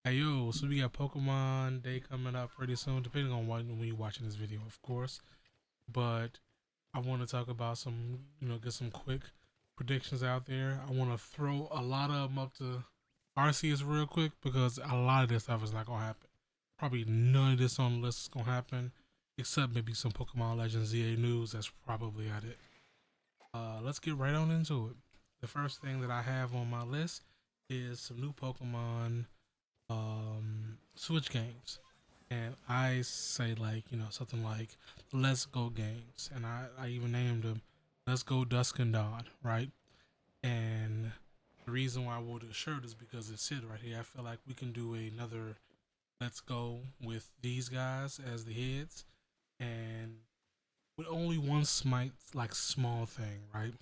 Hey yo, so we got Pokemon Day coming up pretty soon, depending on when you're watching this video, of course. But I want to talk about some, get some quick predictions out there. I want to throw a lot of them up to Arceus real quick because a lot of this stuff is not gonna happen. Probably none of this on the list is gonna happen, except maybe some Pokemon Legends ZA news. That's probably at it. Let's get right on into it. The first thing that I have on my list is some new Pokemon Switch games, and I say like something like Let's Go games, and I even named them Let's Go Dusk and Dawn, right? And the reason why I wore the shirt is because it said right here. I feel like we can do another Let's Go with these guys as the heads, and with only one small thing, right?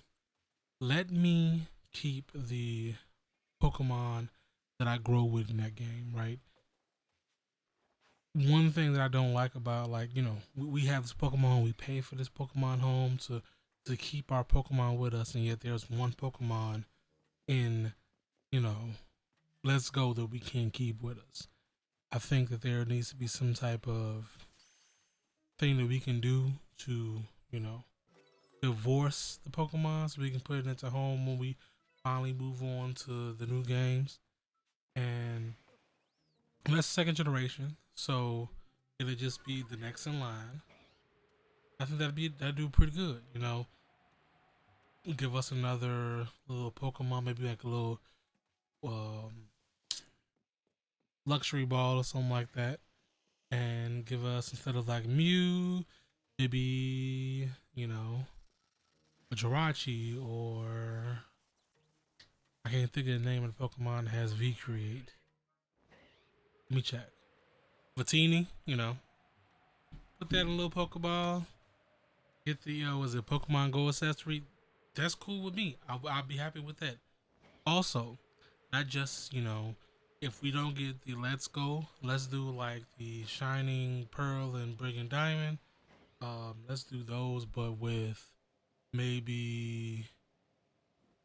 Let me keep the Pokemon that I grow with in that game, right? One thing that I don't like about we have this Pokemon, we pay for this Pokemon home to keep our Pokemon with us, and yet there's one Pokemon in you know Let's Go that we can't keep with us. I think that there needs to be some type of thing that we can do to you know divorce the Pokemon so we can put it into home when we finally move on to the new games. And that's second generation, so it'll just be the next in line. I think that'd do pretty good. Give us another little Pokemon, maybe like a little um, luxury ball or something like that, and give us instead of like Mew, maybe a Jirachi, or I can't think of the name of the Pokemon that has V create. Let me check. Vatini, put that in a little Pokeball. Get the was it Pokemon Go accessory? That's cool with me. I'll be happy with that. Also, not just if we don't get the Let's Go, let's do like the Shining Pearl and Brilliant Diamond. Let's do those, but with maybe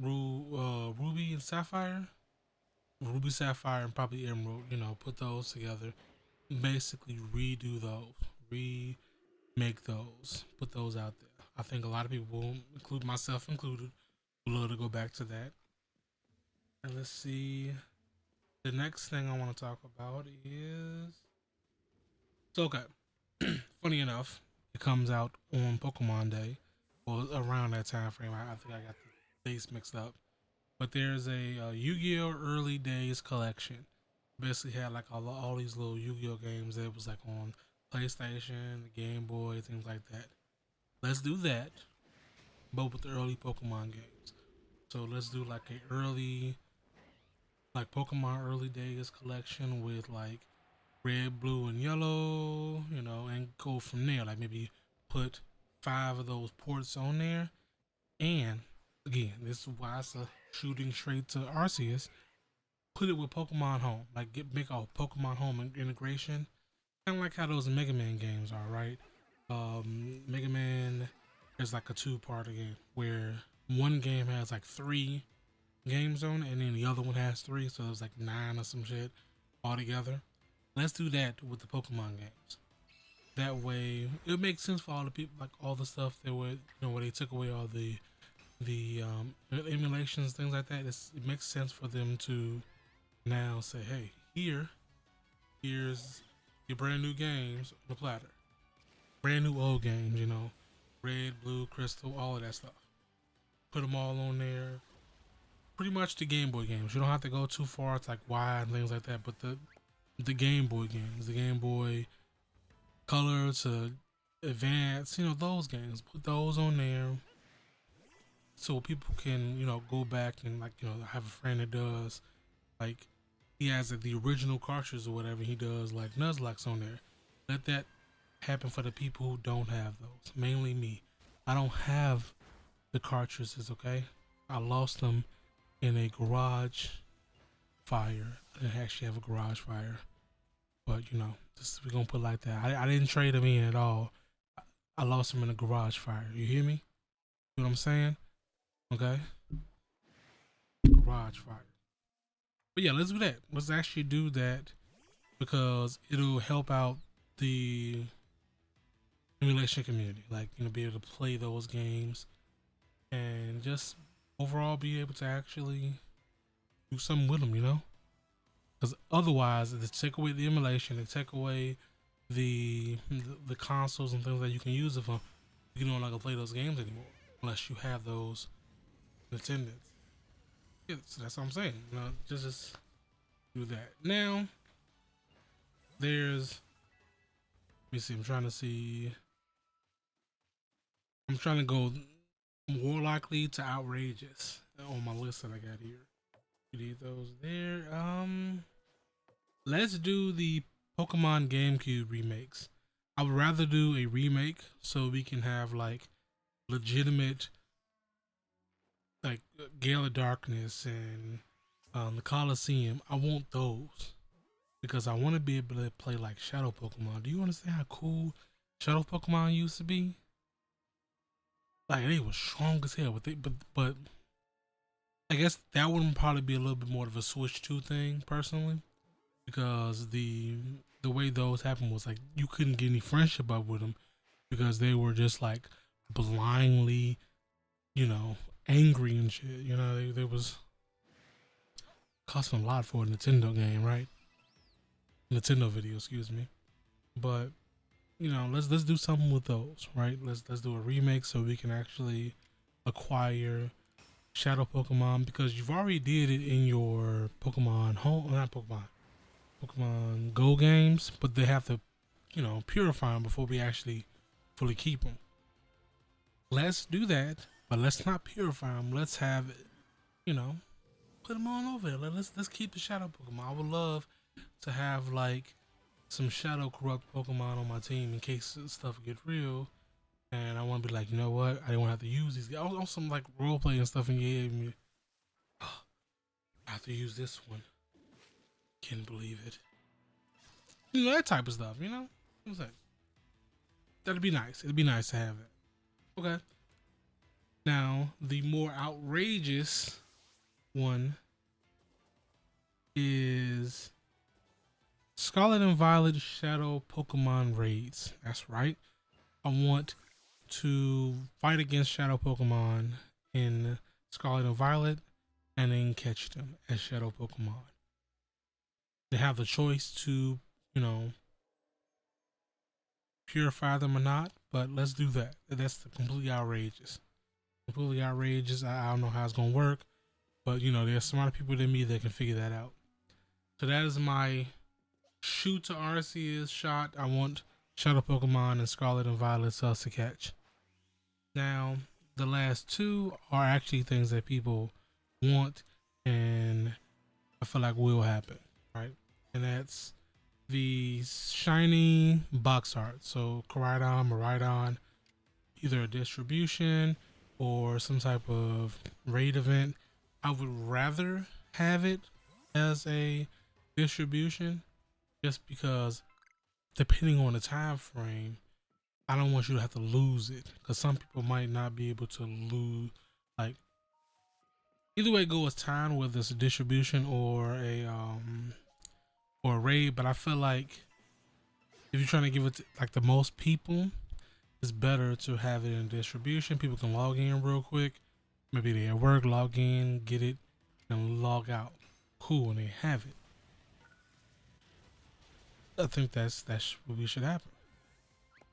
Ruby and Sapphire, Ruby Sapphire and probably Emerald. Put those together. Basically, redo those, remake those, put those out there. I think a lot of people, include myself included, would love to go back to that. And let's see. The next thing I want to talk about is so okay. Funny enough, it comes out on Pokemon Day, or around that time frame. I think I got the dates mixed up. But there's a Yu-Gi-Oh! Early Days collection. Basically had like all these little Yu-Gi-Oh! Games that was like on PlayStation, Game Boy, things like that. Let's do that, but with the early Pokemon games. So let's do like a early, like Pokemon Early Days collection with like red, blue, and yellow, and go from there. Like maybe put 5 of those ports on there. And again, this is why it's a shooting straight to Arceus. Put it with Pokemon Home. Like make a Pokemon Home integration. Kind of like how those Mega Man games are, right? Mega Man is like a two-part game where one game has like 3 games on it, and then the other one has 3, so there's like 9 or some shit altogether. Let's do that with the Pokemon games. That way, it makes sense for all the people, like all the stuff that would, where they took away all the emulations, things like that. It makes sense for them to now say, hey, here's your brand new games on the platter, brand new old games, red, blue, crystal, all of that stuff. Put them all on there. Pretty much the Game Boy games. You don't have to go too far. It's like Y and things like that, but the Game Boy games, the Game Boy Color to Advance, those games. Put those on there so people can, go back and like, have a friend that does like he has the original cartridge or whatever he does like Nuzlocke on there. Let that happen for the people who don't have those. Mainly me. I don't have the cartridges, okay? I lost them in a garage fire. I didn't actually have a garage fire. But we're gonna put it like that. I didn't trade them in at all. I lost them in a garage fire. You hear me? You know what I'm saying? Okay? Garage fire. But yeah, let's do that. Let's actually do that because it'll help out the emulation community. Like, be able to play those games and just overall be able to actually do something with them. Because otherwise, they take away the emulation, they take away the consoles and things that you can use it for. You don't like to play those games anymore unless you have those attendants. Yeah, so that's what I'm saying. Just do that. Now, there's. Let me see. I'm trying to go more likely to outrageous on my list that I got here. You need those there. Let's do the Pokemon GameCube remakes. I would rather do a remake so we can have like legitimate, like Gale of Darkness and the Coliseum. I want those because I want to be able to play like Shadow Pokemon. Do you understand how cool Shadow Pokemon used to be? Like they were strong as hell, but I guess that would probably be a little bit more of a Switch 2 thing personally, because the way those happened was like you couldn't get any friendship up with them because they were just like blindly, angry and shit. They was costing a lot for a Nintendo game, right? Nintendo video, excuse me. But let's do something with those, right? Let's do a remake so we can actually acquire Shadow Pokemon, because you've already did it in your Pokemon Go games, but they have to, purify them before we actually fully keep them. Let's do that, but let's not purify them. Let's have it, put them on over there. Let's keep the Shadow Pokemon. I would love to have like some Shadow Corrupt Pokemon on my team in case stuff get real. And I want to be like, you know what? I don't want to have to use these guys. On some like role playing stuff, and yeah, I have to use this one. Can't believe it. That type of stuff. What I'm saying? That'd be nice. It'd be nice to have it. Okay. Now the more outrageous one is Scarlet and Violet Shadow Pokemon raids. That's right. I want to fight against Shadow Pokemon in Scarlet and Violet and then catch them as Shadow Pokemon. They have the choice to, purify them or not, but let's do that. That's completely outrageous. Completely outrageous. I don't know how it's going to work, but, there's smarter people than me that can figure that out. So that is my shoot to Arceus shot. I want Shadow Pokemon and Scarlet and Violet cells to catch. Now, the last two are actually things that people want and I feel like will happen, right? And that's the shiny box art. So Koraidon, Miraidon, either a distribution or some type of raid event. I would rather have it as a distribution just because depending on the time frame, I don't want you to have to lose it, because some people might not be able to lose. Like either way, go with time, whether it's a distribution or a raid. But I feel like if you're trying to give it to, like the most people, it's better to have it in distribution. People can log in real quick. Maybe they at work, log in, get it, and log out. Cool, and they have it. I think that's what we should happen.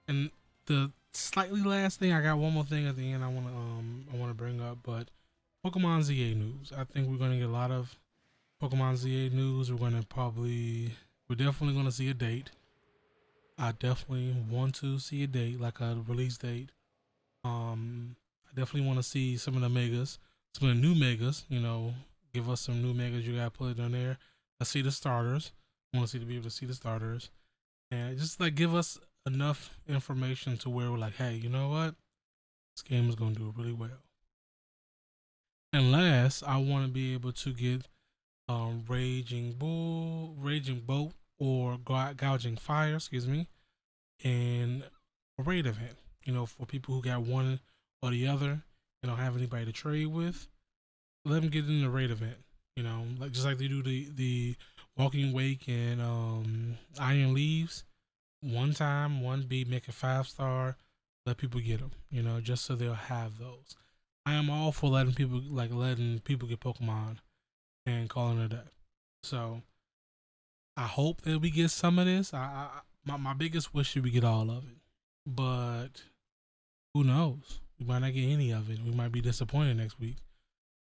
And the slightly last thing, I got one more thing at the end I wanna bring up, but Pokemon ZA news. I think we're gonna get a lot of Pokemon ZA news. We're definitely gonna see a date. I definitely want to see a date, like a release date. I definitely want to see some of the megas, some of the new megas. Give us some new megas. You gotta put it on there. I see the starters. I want to be able to see the starters, and just like give us enough information to where we're like, hey, you know what? This game is gonna do really well. And last, I want to be able to get Raging Bolt, or Gouging Fire, excuse me, in a raid event. For people who got one or the other and don't have anybody to trade with, let them get in the raid event. Like just like they do the Walking Wake and Iron Leaves. One time, one B, make a 5-star. Let people get them, just so they'll have those. I am all for letting people get Pokemon and calling it a day. So I hope that we get some of this. My biggest wish is we get all of it, but who knows? We might not get any of it. We might be disappointed next week.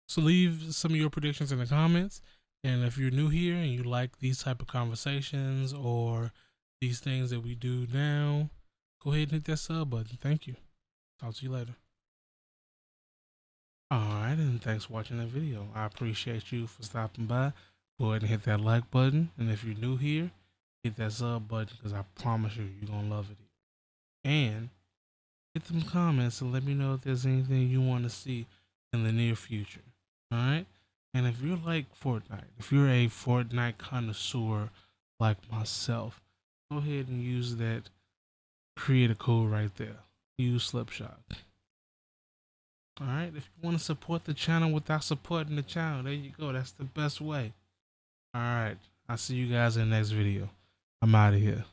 So leave some of your predictions in the comments. And if you're new here and you like these type of conversations or these things that we do now, go ahead and hit that sub button. Thank you. Talk to you later. Alright, and thanks for watching that video. I appreciate you for stopping by. Go ahead and hit that like button. And if you're new here, hit that sub button because I promise you're going to love it. And hit some comments and let me know if there's anything you want to see in the near future. Alright? And if you're like Fortnite, if you're a Fortnite connoisseur like myself, go ahead and use that creator code right there. Use Slipshock. Alright, if you want to support the channel without supporting the channel, there you go. That's the best way. Alright, I'll see you guys in the next video. I'm out of here.